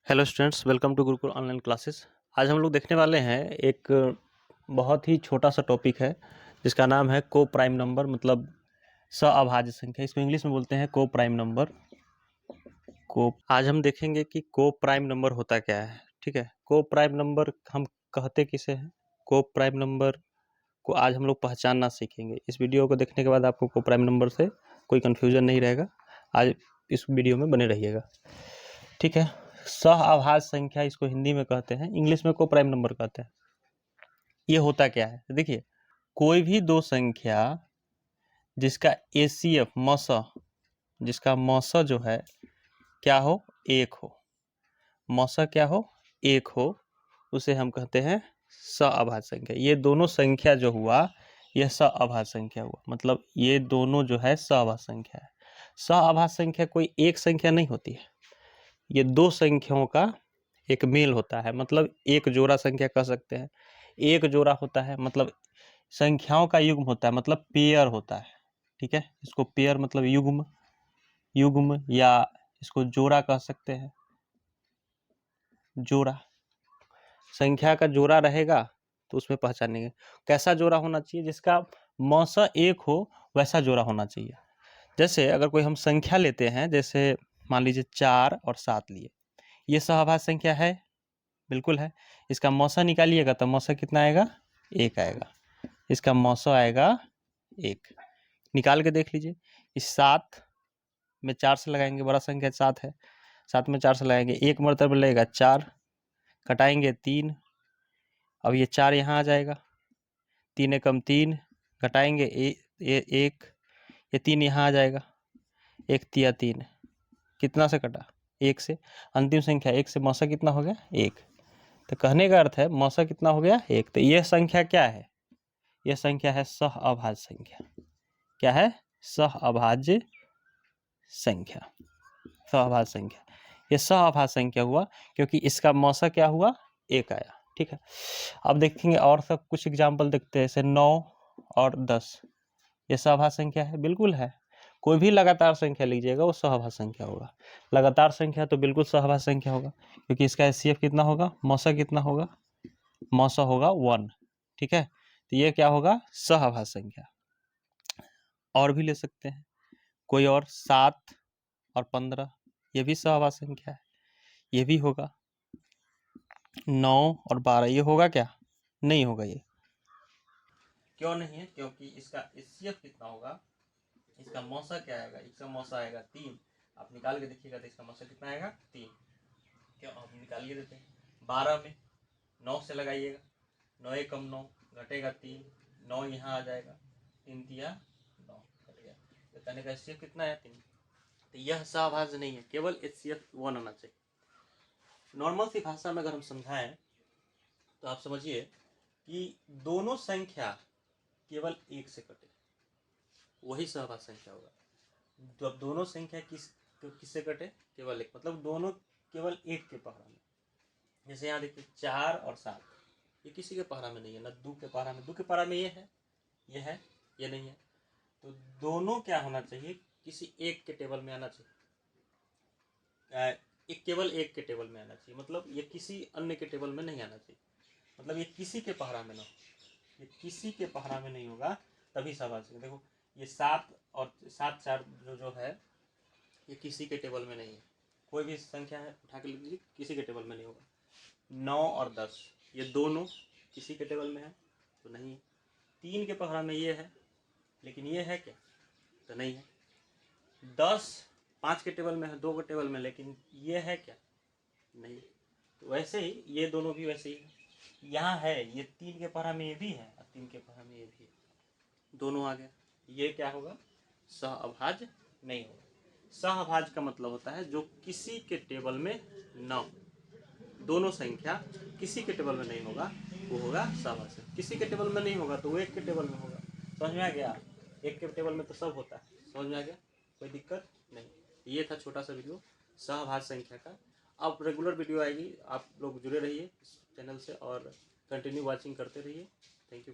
Hello students, welcome to Gurukul online classes. आज हम लोग देखने वाले हैं एक बहुत ही छोटा सा टॉपिक है जिसका नाम है को प्राइम नंबर, मतलब सअभाज्य संख्या। इसको इंग्लिश में बोलते हैं को प्राइम नंबर। आज हम देखेंगे कि को प्राइम नंबर होता क्या है। ठीक है, को प्राइम नंबर हम कहते किसे हैं। को प्राइम नंबर को आज हम लोग पहचानना सीखेंगे। इस वीडियो को देखने के बाद आपको को प्राइम नंबर से कोई कन्फ्यूजन नहीं रहेगा। आज इस वीडियो में बने रहिएगा, ठीक है। सहअभाज्य संख्या इसको हिंदी में कहते हैं, इंग्लिश में को प्राइम नंबर कहते हैं। ये होता क्या है, देखिए, कोई भी दो संख्या जिसका एसीएफ जिसका मौसा जो है क्या हो, एक हो, मौसा क्या हो, एक हो, उसे हम कहते हैं सहअभाज्य संख्या। ये दोनों संख्या जो हुआ यह सहअभाज्य संख्या हुआ, मतलब ये दोनों जो है सहअभाज्य संख्या है। सहअभाज्य संख्या कोई एक संख्या नहीं होती है, ये दो संख्याओं का एक मेल होता है, मतलब एक जोड़ा संख्या कह सकते हैं। एक जोड़ा होता है मतलब संख्याओं का युग्म होता है, मतलब पेयर होता है। ठीक है, इसको पेयर मतलब युग्म, युग्म या इसको जोड़ा कह सकते हैं। जोड़ा, संख्या का जोड़ा रहेगा तो उसमें पहचानेंगे। कैसा जोड़ा होना चाहिए, जिसका मौसा एक हो वैसा जोड़ा होना चाहिए। जैसे अगर कोई हम संख्या लेते हैं, जैसे मान लीजिए 4 और 7 लिए, ये सहअभाज्य संख्या है, बिल्कुल है। इसका मौसा निकालिएगा तो मौसा कितना आएगा, एक आएगा। इसका मौसा आएगा एक, निकाल के देख लीजिए। इस 7 में 4 से लगाएंगे, बड़ा संख्या 7 है, 7 में 4 से लगाएंगे, एक मरतबा लगेगा 4, घटाएंगे 3, अब ये 4 यहाँ आ जाएगा, 3 एकम 3, घटाएंगे एक, ये 3 यहाँ आ जाएगा, एक तिया 3, कितना से कटा, एक से। अंतिम संख्या एक से मौसा कितना हो गया, एक। तो कहने का अर्थ है मौसा कितना हो गया, एक। तो यह संख्या क्या है, यह संख्या है सहअभाज्य संख्या। क्या है, सहअभाज्य संख्या। सहअभाज्य संख्या, यह सहअभाज्य संख्या हुआ क्योंकि इसका मौसा क्या हुआ, एक आया। ठीक है, अब देखेंगे और सब कुछ एग्जाम्पल देखते हैं। जैसे 9 और 10, ये सहअभाज्य संख्या है, बिल्कुल है। कोई भी लगातार संख्या लीजिएगा वो सहअभाज्य संख्या होगा। लगातार संख्या तो बिल्कुल सहअभाज्य संख्या होगा क्योंकि इसका एचसीएफ कितना होगा, मौसा कितना होगा, मौसा होगा 1। ठीक है, तो ये क्या होगा, सहअभाज्य संख्या। और भी ले सकते हैं कोई और, 7 और 15, ये भी सहअभाज्य संख्या है, ये भी होगा। 9 और 12, ये होगा क्या, नहीं होगा। ये क्यों नहीं है, क्योंकि इसका एचसीएफ कितना होगा, इसका मौसा क्या आएगा, इसका मौसा आएगा 3। आप निकाल के देखिएगा तो इसका मौसा कितना आएगा, 3। क्यों, आप निकालिए देते हैं। 12 में 9 से लगाइएगा, 9 एकम 9, घटेगा 3, 9 यहाँ आ जाएगा, 3 तिया 9, घट गया। तो कहने का एचसीएफ कितना है, 3। तो यह सहअभाज्य नहीं है, केवल एचसीएफ 1 आना चाहिए। नॉर्मल सी भाषा में अगर हम समझाएं तो आप समझिए कि दोनों संख्या केवल एक से कटे, वही सहअभाज्य संख्या होगा। जब दोनों संख्या किससे कटे, केवल एक, मतलब दोनों केवल एक के पहरा में। जैसे यहाँ देखिए 4 और 7, ये किसी के पहरा में नहीं है, ना 2 के पहरा में। 2 के पहरा में ये है, ये है, ये नहीं है। तो दोनों क्या होना चाहिए, किसी एक के टेबल में आना चाहिए। एक केवल एक के टेबल में आना चाहिए, मतलब ये किसी अन्य के टेबल में नहीं आना चाहिए। मतलब ये किसी के पहरा में ना हो, ये किसी के पहरा में नहीं होगा, तभी सहअभाज्य। देखो ये 7 और 7 4 जो है ये किसी के टेबल में नहीं है। कोई भी संख्या है उठा के लिख लीजिए, किसी के टेबल में नहीं होगा। 9 और 10, ये दोनों किसी के टेबल में है तो नहीं है। 3 के पहरा में ये है, लेकिन ये है क्या, तो नहीं है। 10 5 के टेबल में है, 2 के टेबल में, लेकिन ये है क्या, नहीं। तो वैसे ही ये दोनों भी वैसे ही है। यहाँ है, ये 3 के पहरा में ये भी है और 3 के पहरा में ये भी है, दोनों आ गया। ये क्या होगा, सहअभाज्य नहीं होगा। सहअभाज्य का मतलब होता है जो किसी के टेबल में न हो। दोनों संख्या किसी के टेबल में नहीं होगा, वो होगा सहअभाज्य। किसी के टेबल में नहीं होगा तो वो एक के टेबल में होगा। समझ में आ गया, एक के टेबल में तो सब होता है। समझ में आ गया, कोई दिक्कत नहीं। ये था छोटा सा वीडियो सहअभाज्य संख्या का। अब रेगुलर वीडियो आएगी, आप लोग जुड़े रहिए इस चैनल से और कंटिन्यू वॉचिंग करते रहिए।